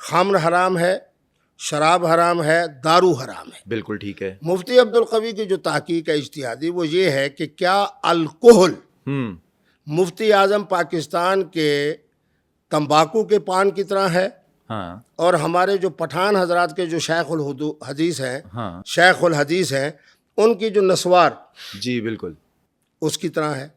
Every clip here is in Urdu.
خمر حرام ہے، شراب حرام ہے، دارو حرام ہے۔ بالکل ٹھیک ہے۔ مفتی عبدالقوی کی جو تحقیق ہے اجتہادی وہ یہ ہے کہ کیا الکحل مفتی اعظم پاکستان کے تمباکو کے پان کی طرح ہے، ہاں اور ہمارے جو پٹھان حضرات کے جو شیخ الحدیث ہیں، ہاں شیخ الحدیث ہیں، ان کی جو نسوار جی بالکل۔ اس کی طرح ہے؟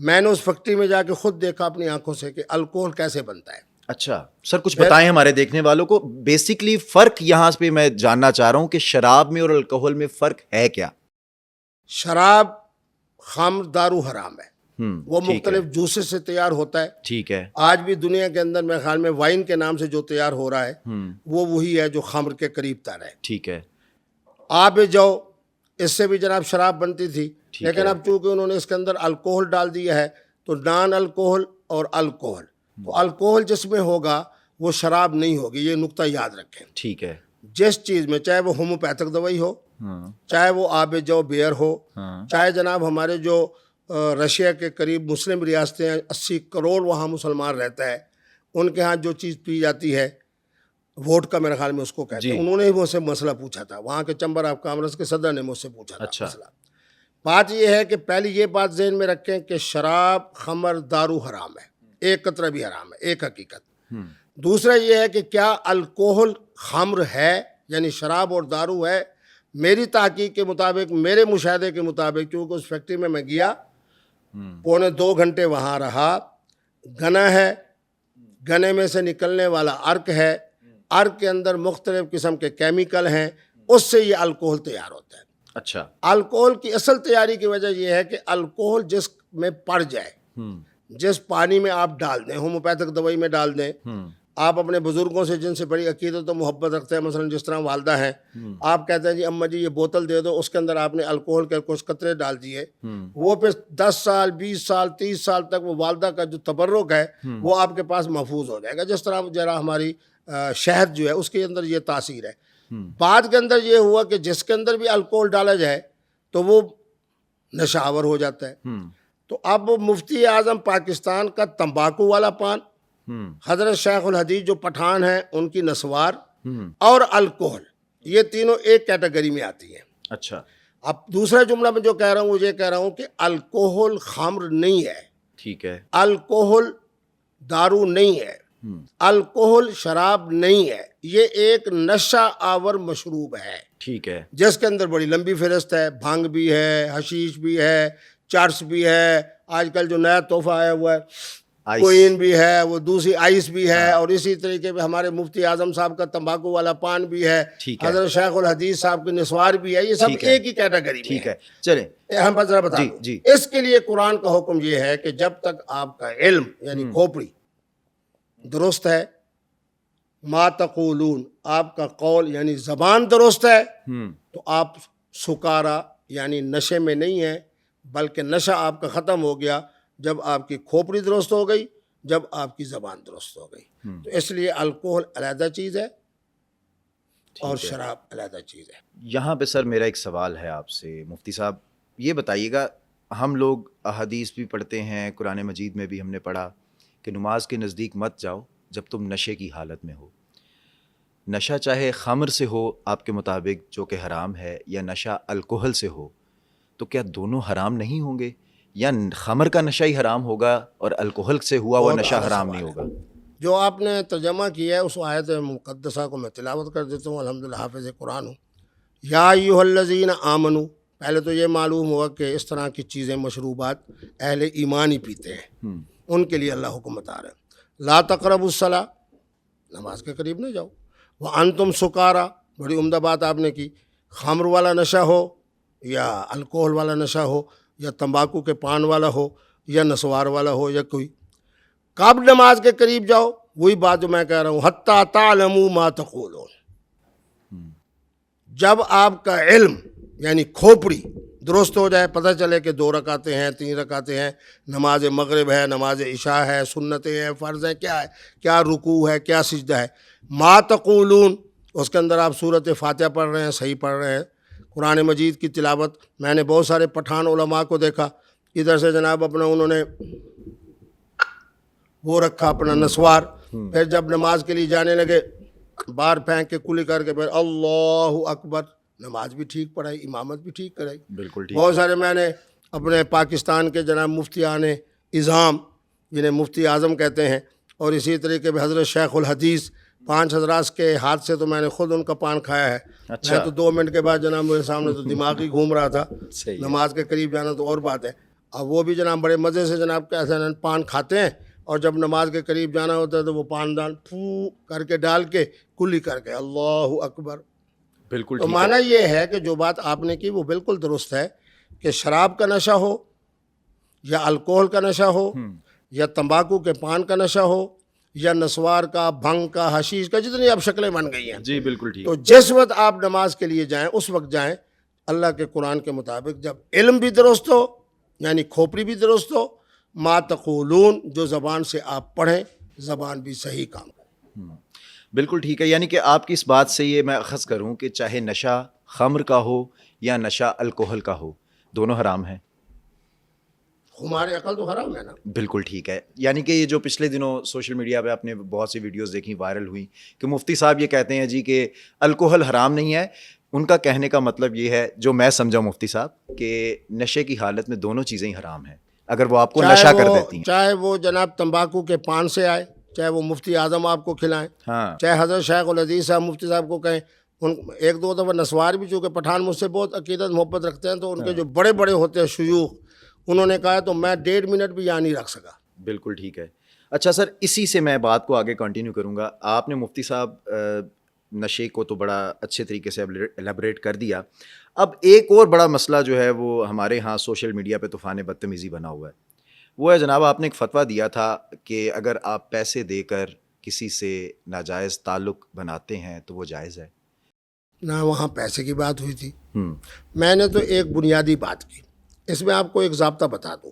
میں نے اس فیکٹری میں جا کے خود دیکھا اپنی آنکھوں سے کہ الکحل کیسے بنتا ہے۔ اچھا سر کچھ بتائیں ہمارے دیکھنے والوں کو، بیسکلی فرق یہاں پہ میں جاننا چاہ رہا ہوں کہ شراب میں اور الکحل میں فرق ہے کیا؟ شراب، خمر، دارو حرام ہے، وہ ٹھیک ہے، مختلف جوسز سے تیار ہوتا ہے۔ ٹھیک ہے، آج بھی دنیا کے اندر میرے خیال میں وائن کے نام سے جو تیار ہو رہا ہے وہ وہی ہے جو خمر کے قریب تر ہے۔ ٹھیک ہے، آب جو اس سے بھی جناب شراب بنتی تھی، ٹھیک لیکن ہے۔ اب چونکہ انہوں نے اس کے اندر الکوہل ڈال دیا ہے تو نان الکوہل اور الکوہل، تو الکوہل جس میں ہوگا وہ شراب نہیں ہوگی، یہ نقطہ یاد رکھیں۔ ٹھیک ہے، جس چیز میں چاہے وہ ہومیوپیتھک دوائی ہو، ہاں چاہے وہ آب جو بیئر ہو، ہاں چاہے جناب ہمارے جو رشیا کے قریب مسلم ریاستیں ہیں، 80 کروڑ وہاں مسلمان رہتا ہے، ان کے ہاں جو چیز پی جاتی ہے ووٹ کا، میرے خیال میں اس کو کہتے ہیں، انہوں نے ہی مجھ سے مسئلہ پوچھا تھا، وہاں کے چیمبر آف کامرس کے صدر نے مجھ سے پوچھا تھا اچھا۔ مسئلہ۔ بات یہ ہے کہ پہلی یہ بات ذہن میں رکھیں کہ شراب، خمر، دارو حرام ہے، ایک قطرہ بھی حرام ہے، ایک حقیقت۔ دوسرا یہ ہے کہ کیا الکوہل خمر ہے، یعنی شراب اور دارو ہے؟ میری تحقیق کے مطابق، میرے مشاہدے کے مطابق، کیونکہ اس فیکٹری میں گیا، 2.25 گھنٹے وہاں رہا، گنا ہے، گنے میں سے نکلنے والا ارک ہے، ارک کے اندر مختلف قسم کے کیمیکل ہیں، اس سے یہ الکوہل تیار ہوتا ہے۔ اچھا، الکوہل کی اصل تیاری کی وجہ یہ ہے کہ الکوہل جس میں پڑ جائے، جس پانی میں آپ ڈال دیں، ہومیوپیتھک دوائی میں ڈال دیں، آپ اپنے بزرگوں سے جن سے بڑی عقیدت و محبت رکھتے ہیں، مثلا جس طرح والدہ ہیں، آپ کہتے ہیں جی اماں جی یہ بوتل دے دو، اس کے اندر آپ نے الکوہل کے کچھ قطرے ڈال دیے، وہ پھر 10 سال 20 سال 30 سال تک وہ والدہ کا جو تبرک ہے وہ آپ کے پاس محفوظ ہو جائے گا، جس طرح ذرا ہماری شہد جو ہے اس کے اندر یہ تاثیر ہے۔ بعد کے اندر یہ ہوا کہ جس کے اندر بھی الکوہل ڈالا جائے تو وہ نشہ آور ہو جاتا ہے۔ تو اب مفتی اعظم پاکستان کا تمباکو والا پان، حضرت شیخ الحدیث جو پٹھان ہیں ان کی نسوار، اور الکوہل، یہ تینوں ایک کیٹیگری میں آتی ہیں۔ اچھا، اب دوسرا جملہ میں جو کہہ رہا ہوں وہ یہ کہہ رہا ہوں کہ الکوہل خمر نہیں ہے، ٹھیک ہے، الکوہل دارو نہیں ہے، الکوہل شراب نہیں ہے، یہ ایک نشہ آور مشروب ہے، ٹھیک ہے، جس کے اندر بڑی لمبی فہرست ہے، بھانگ بھی ہے، حشیش بھی ہے، چرس بھی ہے، آج کل جو نیا تحفہ آیا ہوا ہے کوئین بھی ہے، وہ دوسری آئس بھی ہے، اور اسی طریقے پہ ہمارے مفتی اعظم صاحب کا تمباکو والا پان بھی ہے، حضرت شیخ الحدیث صاحب کی نسوار بھی ہے، یہ سب ایک ہی کیٹیگری میں ٹھیک ہے، چلیں ہم بس ذرا بتا دوں۔ اس کے لیے قرآن کا حکم یہ ہے کہ جب تک آپ کا علم یعنی کھوپڑی درست ہے، ما تقولون، آپ کا قول یعنی زبان درست ہے، تو آپ سکارا یعنی نشے میں نہیں ہیں، بلکہ نشہ آپ کا ختم ہو گیا جب آپ کی کھوپڑی درست ہو گئی، جب آپ کی زبان درست ہو گئی۔ تو اس لیے الکوہل علیحدہ چیز ہے اور شراب علیحدہ چیز ہے۔ یہاں پہ سر میرا ایک سوال ہے آپ سے مفتی صاحب، یہ بتائیے گا، ہم لوگ احادیث بھی پڑھتے ہیں، قرآن مجید میں بھی ہم نے پڑھا کہ نماز کے نزدیک مت جاؤ جب تم نشے کی حالت میں ہو۔ نشہ چاہے خمر سے ہو آپ کے مطابق جو کہ حرام ہے، یا نشہ الکوہل سے ہو، تو کیا دونوں حرام نہیں ہوں گے، یا خمر کا نشہ ہی حرام ہوگا اور الکوہل سے ہوا ہوا نشہ حرام نہیں ہوگا؟ جو آپ نے ترجمہ کیا ہے اس آیت مقدسہ کو میں تلاوت کر دیتا ہوں، الحمدللہ حافظ قرآن ہوں۔ یا ایھا الذین آمنو، پہلے تو یہ معلوم ہوا کہ اس طرح کی چیزیں، مشروبات اہل ایمان ہی پیتے ہیں، ان کے لیے اللہ حکم بتا رہے ہیں، لا تقربوا الصلاۃ، نماز کے قریب نہ جاؤ، وانتم سکارا، بڑی عمدہ بات آپ نے کی، خمر والا نشہ ہو یا الکوہل والا نشہ ہو یا تمباکو کے پان والا ہو یا نسوار والا ہو یا کوئی، کب نماز کے قریب جاؤ؟ وہی بات جو میں کہہ رہا ہوں، حتی تعلموا ما تقولون، جب آپ کا علم یعنی کھوپڑی درست ہو جائے، پتہ چلے کہ 2 رکعتیں ہیں، 3 رکعتیں ہیں، نماز مغرب ہے، نماز عشاء ہے، سنتیں ہیں، فرض ہیں، کیا ہے، کیا رکوع ہے، کیا سجدہ ہے، ما تقولون، اس کے اندر آپ سورۃ فاتحہ پڑھ رہے ہیں، صحیح پڑھ رہے ہیں، قرآن مجید کی تلاوت، میں نے بہت سارے پٹھان علماء کو دیکھا، ادھر سے جناب اپنا انہوں نے وہ رکھا اپنا نسوار، پھر جب نماز کے لیے جانے لگے بار پھینک کے کلی کر کے پھر اللہ اکبر، نماز بھی ٹھیک پڑھائی، امامت بھی ٹھیک کرائی. بالکل ٹھیک. بہت سارے میں نے اپنے پاکستان کے جناب مفتیان اعظام جنہیں مفتی اعظم کہتے ہیں، اور اسی طریقے پہ حضرت شیخ الحدیث 5 حضرات کے ہاتھ سے تو میں نے خود ان کا پان کھایا ہے. اچھا. میں تو 2 منٹ کے بعد جناب میرے سامنے تو دماغ ہی گھوم رہا تھا. صحیح ہے. نماز کے قریب جانا تو اور بات ہے. اب وہ بھی جناب بڑے مزے سے جناب کیسے پان کھاتے ہیں، اور جب نماز کے قریب جانا ہوتا ہے تو وہ پان دان پھو کر کے ڈال کے کلی کر کے اللہ اکبر. بالکل تو ٹھیک ہے. معنی یہ ہے کہ جو بات آپ نے کی وہ بالکل درست ہے کہ شراب کا نشہ ہو یا الکوہل کا نشہ ہو یا تمباکو کے پان کا نشہ ہو یا نسوار کا، بھنگ کا، حشیش کا، جتنی اب شکلیں بن گئی ہیں. جی بالکل ٹھیک. تو جس وقت آپ نماز کے لیے جائیں اس وقت جائیں اللہ کے قرآن کے مطابق، جب علم بھی درست ہو یعنی کھوپڑی بھی درست ہو، ما تقولون جو زبان سے آپ پڑھیں زبان بھی صحیح کام کرے. بالکل ٹھیک ہے. یعنی کہ آپ کی اس بات سے یہ میں اخذ کروں کہ چاہے نشہ خمر کا ہو یا نشہ الکوہل کا ہو، دونوں حرام ہیں. ہمارے عقل تو حرام ہے نا. بالکل ٹھیک ہے. یعنی کہ یہ جو پچھلے دنوں سوشل میڈیا پہ آپ نے بہت سی ویڈیوز دیکھی، وائرل ہوئی، کہ مفتی صاحب یہ کہتے ہیں جی کہ الکوہل حرام نہیں ہے. ان کا کہنے کا مطلب یہ ہے، جو میں سمجھا مفتی صاحب، کہ نشے کی حالت میں دونوں چیزیں ہی حرام ہیں اگر وہ آپ کو نشہ کر دیتی ہیں. چاہے وہ جناب تمباکو کے پان سے آئے، چاہے وہ مفتی اعظم آپ کو کھلائیں، ہاں. چاہے حضرت شیخ الحدیث صاحب مفتی صاحب کو کہیں. ایک دو دفعہ نسوار بھی، چونکہ پٹھان مجھ سے بہت عقیدت محبت رکھتے ہیں، تو ان کے جو بڑے بڑے ہوتے ہیں شیوخ، انہوں نے کہا تو میں 1.5 منٹ بھی یہاں نہیں رکھ سکا. بالکل ٹھیک ہے. اچھا سر، اسی سے میں بات کو آگے کنٹینیو کروں گا. آپ نے مفتی صاحب نشے کو تو بڑا اچھے طریقے سے ایلیبریٹ کر دیا. اب ایک اور بڑا مسئلہ جو ہے وہ ہمارے ہاں سوشل میڈیا پہ طوفان بدتمیزی بنا ہوا ہے. وہ ہے جناب، آپ نے ایک فتویٰ دیا تھا کہ اگر آپ پیسے دے کر کسی سے ناجائز تعلق بناتے ہیں تو وہ جائز ہے. نہ وہاں پیسے کی بات ہوئی تھی. میں نے تو ایک بنیادی بات کی. اس میں آپ کو ایک ضابطہ بتا دوں.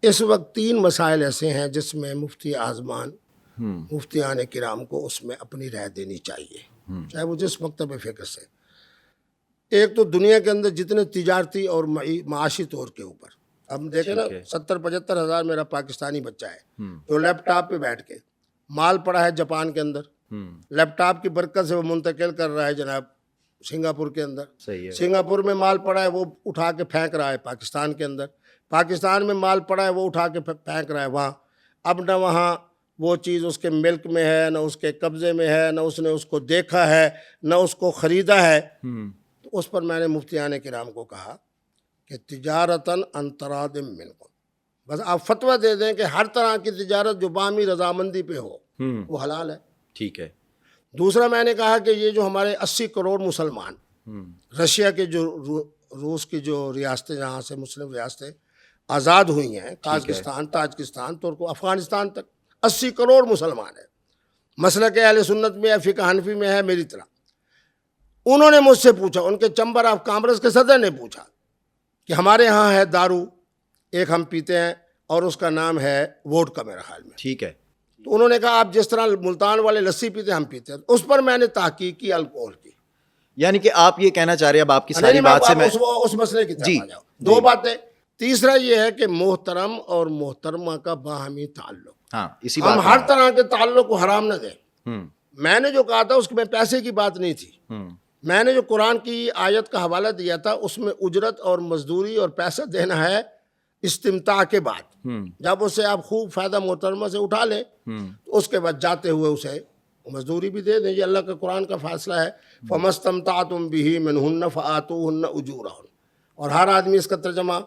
اس وقت 3 مسائل ایسے ہیں جس میں مفتی اعظمان، مفتیان کرام کو اس میں اپنی رائے دینی چاہیے، چاہے وہ جس مکتب فکر سے. ایک تو دنیا کے اندر جتنے تجارتی اور معاشی طور کے اوپر اب دیکھیں نا، 70-75 ہزار میرا پاکستانی بچہ ہے جو لیپ ٹاپ پہ بیٹھ کے مال پڑا ہے جاپان کے اندر، لیپ ٹاپ کی برکت سے وہ منتقل کر رہا ہے جناب سنگاپور کے اندر. صحیح ہے. سنگاپور میں مال پڑا ہے وہ اٹھا کے پھینک رہا ہے پاکستان کے اندر. پاکستان میں مال پڑا ہے وہ اٹھا کے پھینک رہا ہے وہاں. اب نہ وہاں وہ چیز اس کے ملک میں ہے، نہ اس کے قبضے میں ہے، نہ اس نے اس کو دیکھا ہے، نہ اس کو خریدا ہے. تو اس پر میں نے مفتیان کرام کو کہا کہ تجارتاً عن تراض منکم، بس آپ فتویٰ دے دیں کہ ہر طرح کی تجارت جو باہمی رضامندی پہ ہو وہ حلال ہے. ٹھیک ہے. دوسرا میں نے کہا کہ یہ جو ہمارے 80 کروڑ مسلمان رشیا کے جو روس کی جو ریاستیں جہاں سے مسلم ریاستیں آزاد ہوئی ہیں، قازقستان، تاجکستان، ترکو، افغانستان تک 80 کروڑ مسلمان ہیں. مسلک اہل سنت میں ہے، فقہ حنفی میں ہے میری طرح. انہوں نے مجھ سے پوچھا، ان کے چیمبر آف کامرس کے صدر نے پوچھا کہ ہمارے ہاں ہے دارو ایک ہم پیتے ہیں اور اس کا نام ہے ووڈکا میرے خیال میں. ٹھیک ہے. تو انہوں نے کہا آپ جس طرح ملتان والے لسی پیتے ہیں ہم پیتے ہیں. اس پر میں نے تحقیق کی الکوہل کی. یعنی کہ آپ یہ کہنا چاہ رہے ہیں، اب آپ کی ساری بات سے میں اس مسئلے کی طرف آ جاؤ. 2 باتیں. تیسرا یہ ہے کہ محترم اور محترمہ کا باہمی تعلق. ہاں، اسی ہم بات ہر طرح کے تعلق کو حرام نہ دیں. ہوں. میں نے جو کہا تھا اس میں پیسے کی بات نہیں تھی. میں نے جو قرآن کی آیت کا حوالہ دیا تھا اس میں اجرت اور مزدوری اور پیسہ دینا ہے استمتاع کے بعد. جب اسے آپ خوب فائدہ محترمہ سے اٹھا لیں تو اس کے بعد جاتے ہوئے اسے مزدوری بھی دے دیں. یہ اللہ کا قرآن کا فیصلہ ہے. فَمَسْتَمْتَعْتُمْ بِهِ مِنْهُنَّ فَآتُوهُنَّ أُجُورَهُنَّ. اور ہر آدمی اس کا ترجمہ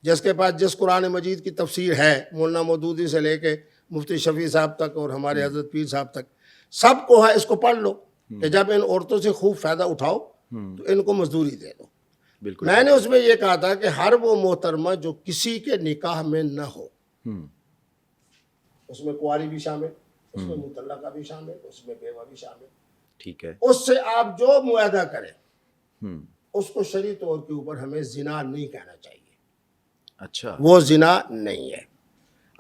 جس کے پاس جس قرآن مجید کی تفسیر ہے، مولانا مودودی سے لے کے مفتی شفیع صاحب تک اور ہمارے حضرت پیر صاحب تک، سب کو ہے اس کو پڑھ لو کہ جب ان عورتوں سے خوب فائدہ اٹھاؤ تو ان کو مزدوری دے دو. بالکل. میں نے اس میں یہ کہا تھا کہ ہر وہ محترمہ جو کسی کے نکاح میں نہ ہو، اس میں کنواری بھی شامل، اس میں مطلقہ بھی شامل، اس میں بیوہ بھی شامل. ٹھیک ہے. اس سے آپ جو معاہدہ کریں اس کو شرعی طور کے اوپر ہمیں زنا نہیں کہنا چاہیے. اچھا. وہ زنا نہیں ہے.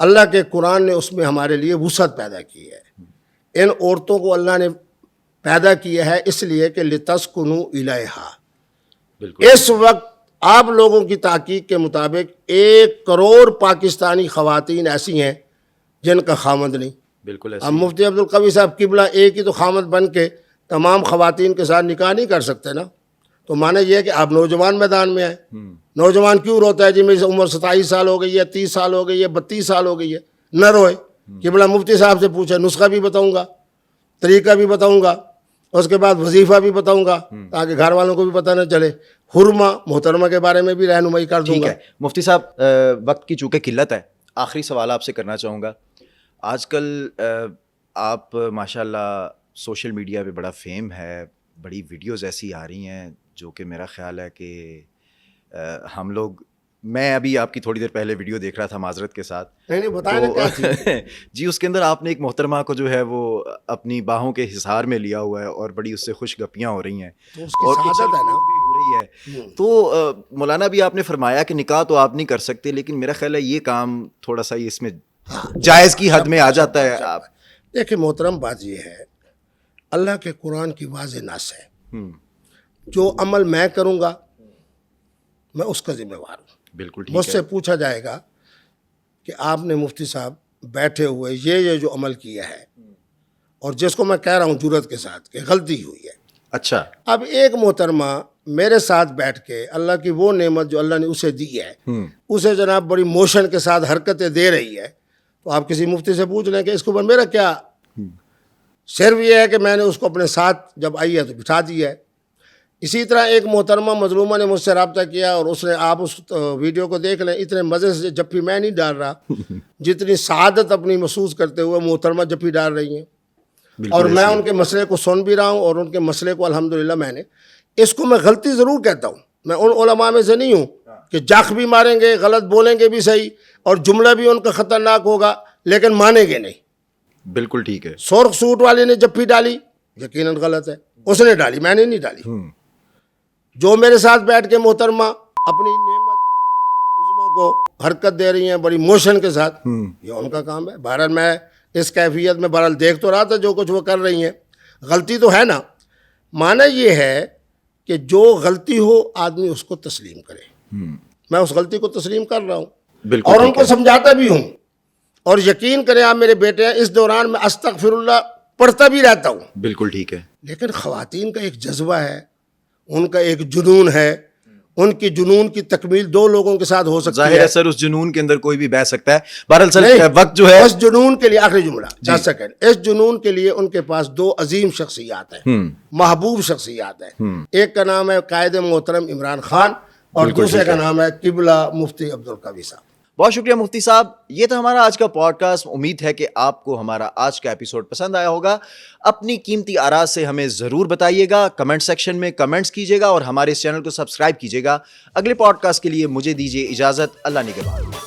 اللہ کے قرآن نے اس میں ہمارے لیے وسعت پیدا کی ہے. ان عورتوں کو اللہ نے پیدا کیا ہے اس لیے کہ لتسکنوا الیہا. بالکل. اس وقت آپ لوگوں کی تحقیق کے مطابق 1 کروڑ پاکستانی خواتین ایسی ہیں جن کا خامند نہیں. بالکل. اب مفتی عبدالقوی صاحب قبلہ ایک ہی تو خامد بن کے تمام خواتین کے ساتھ نکاح نہیں کر سکتے نا. تو معنی یہ ہے کہ آپ نوجوان میدان میں آئے. نوجوان کیوں روتا ہے جی میری عمر 27 سال ہو گئی ہے, 30 سال ہو گئی ہے, 32 سال ہو گئی ہے؟ نہ روئے. قبلہ مفتی صاحب سے پوچھے, نسخہ بھی بتاؤں گا, طریقہ بھی بتاؤں گا, اس کے بعد وظیفہ بھی بتاؤں گا تاکہ گھر والوں کو بھی پتہ نہ چلے. حرمہ محترمہ کے بارے میں بھی رہنمائی کر دوں ٹھیک گا. ہے مفتی صاحب, وقت کی چونکہ قلت ہے, آخری سوال آپ سے کرنا چاہوں گا. آج کل آپ ماشاء اللہ سوشل میڈیا پہ بڑا فیم ہے, بڑی ویڈیوز ایسی آ رہی ہیں جو کہ میرا خیال ہے کہ ہم لوگ, میں ابھی آپ کی تھوڑی دیر پہلے ویڈیو دیکھ رہا تھا معذرت کے ساتھ, نہیں بتائیں نا کیا تھی. جی اس کے اندر آپ نے ایک محترمہ کو جو ہے وہ اپنی باہوں کے حصار میں لیا ہوا ہے اور بڑی اس سے خوش گپیاں ہو رہی ہیں تو اس کی اور سعادت ہے نا. بھی ہو رہی ہے. تو مولانا بھی آپ نے فرمایا کہ نکاح تو آپ نہیں کر سکتے, لیکن میرا خیال ہے یہ کام تھوڑا سا اس میں جائز کی حد میں آ جاتا ہے. آپ دیکھیں محترم, بات یہ ہے اللہ کے قرآن کی واضح نص ہے, جو عمل میں کروں گا میں اس کا ذمہ وار ہوں. بالکل مجھ ٹھیک سے ہے. پوچھا جائے گا کہ آپ نے مفتی صاحب بیٹھے ہوئے یہ جو عمل کیا ہے, اور جس کو میں کہہ رہا ہوں جرات کے ساتھ کہ غلطی ہوئی ہے. اچھا, اب ایک محترمہ میرے ساتھ بیٹھ کے اللہ کی وہ نعمت جو اللہ نے اسے دی ہے اسے جناب بڑی موشن کے ساتھ حرکتیں دے رہی ہے, تو آپ کسی مفتی سے پوچھ لیں کہ اس کے اوپر میرا کیا. صرف یہ ہے کہ میں نے اس کو اپنے ساتھ جب آئی ہے تو بٹھا دیا ہے. اسی طرح ایک محترمہ مظلومہ نے مجھ سے رابطہ کیا, اور اس نے, آپ اس ویڈیو کو دیکھ لیں, اتنے مزے سے جپی میں نہیں ڈال رہا جتنی سعادت اپنی محسوس کرتے ہوئے محترمہ جپی ڈال رہی ہیں. اور میں ان کے مسئلے کو سن بھی رہا ہوں, اور ان کے مسئلے کو الحمدللہ میں نے, اس کو میں غلطی ضرور کہتا ہوں, میں ان علماء میں سے نہیں ہوں کہ جاخ بھی ماریں گے, غلط بولیں گے بھی صحیح, اور جملہ بھی ان کا خطرناک ہوگا لیکن مانیں گے نہیں. بالکل ٹھیک ہے. سرخ سوٹ والے نے جپی ڈالی, یقیناً غلط ہے, اس نے ڈالی, میں نے نہیں ڈالی. جو میرے ساتھ بیٹھ کے محترمہ اپنی نعمت عظمیٰ کو حرکت دے رہی ہیں بڑی موشن کے ساتھ, یہ ان کا کام ہے. بہرحال میں اس کیفیت میں بہرحال دیکھ تو رہا تھا جو کچھ وہ کر رہی ہیں, غلطی تو ہے نا. معنی یہ ہے کہ جو غلطی ہو آدمی اس کو تسلیم کرے. میں اس غلطی کو تسلیم کر رہا ہوں, اور ان کو سمجھاتا بھی ہوں. اور یقین کریں آپ میرے بیٹے ہیں, اس دوران میں استغفر اللہ پڑھتا بھی رہتا ہوں. بالکل ٹھیک ہے. لیکن خواتین کا ایک جذبہ ہے, ان کا ایک جنون ہے, ان کی جنون کی تکمیل دو لوگوں کے ساتھ ہو سکتی ہے. ظاہر ہے سر, اس جنون کے اندر کوئی بھی بہ سکتا ہے. بہرحال سر وقت جو ہے, اس جنون کے لیے, آخری جملہ 10 سیکنڈ, اس جنون کے لیے ان کے پاس دو عظیم شخصیات ہیں, محبوب شخصیات ہیں. ایک کا نام ہے قائد محترم عمران خان, اور دوسرے کا نام ہے قبلہ مفتی عبدالقوی صاحب. بہت شکریہ مفتی صاحب. یہ تھا ہمارا آج کا پوڈ کاسٹ. امید ہے کہ آپ کو ہمارا آج کا ایپیسوڈ پسند آیا ہوگا. اپنی قیمتی آراء سے ہمیں ضرور بتائیے گا, کمنٹ سیکشن میں کمنٹس کیجیے گا, اور ہمارے اس چینل کو سبسکرائب کیجیے گا. اگلے پوڈ کاسٹ کے لیے مجھے دیجیے اجازت. اللہ نگہبان.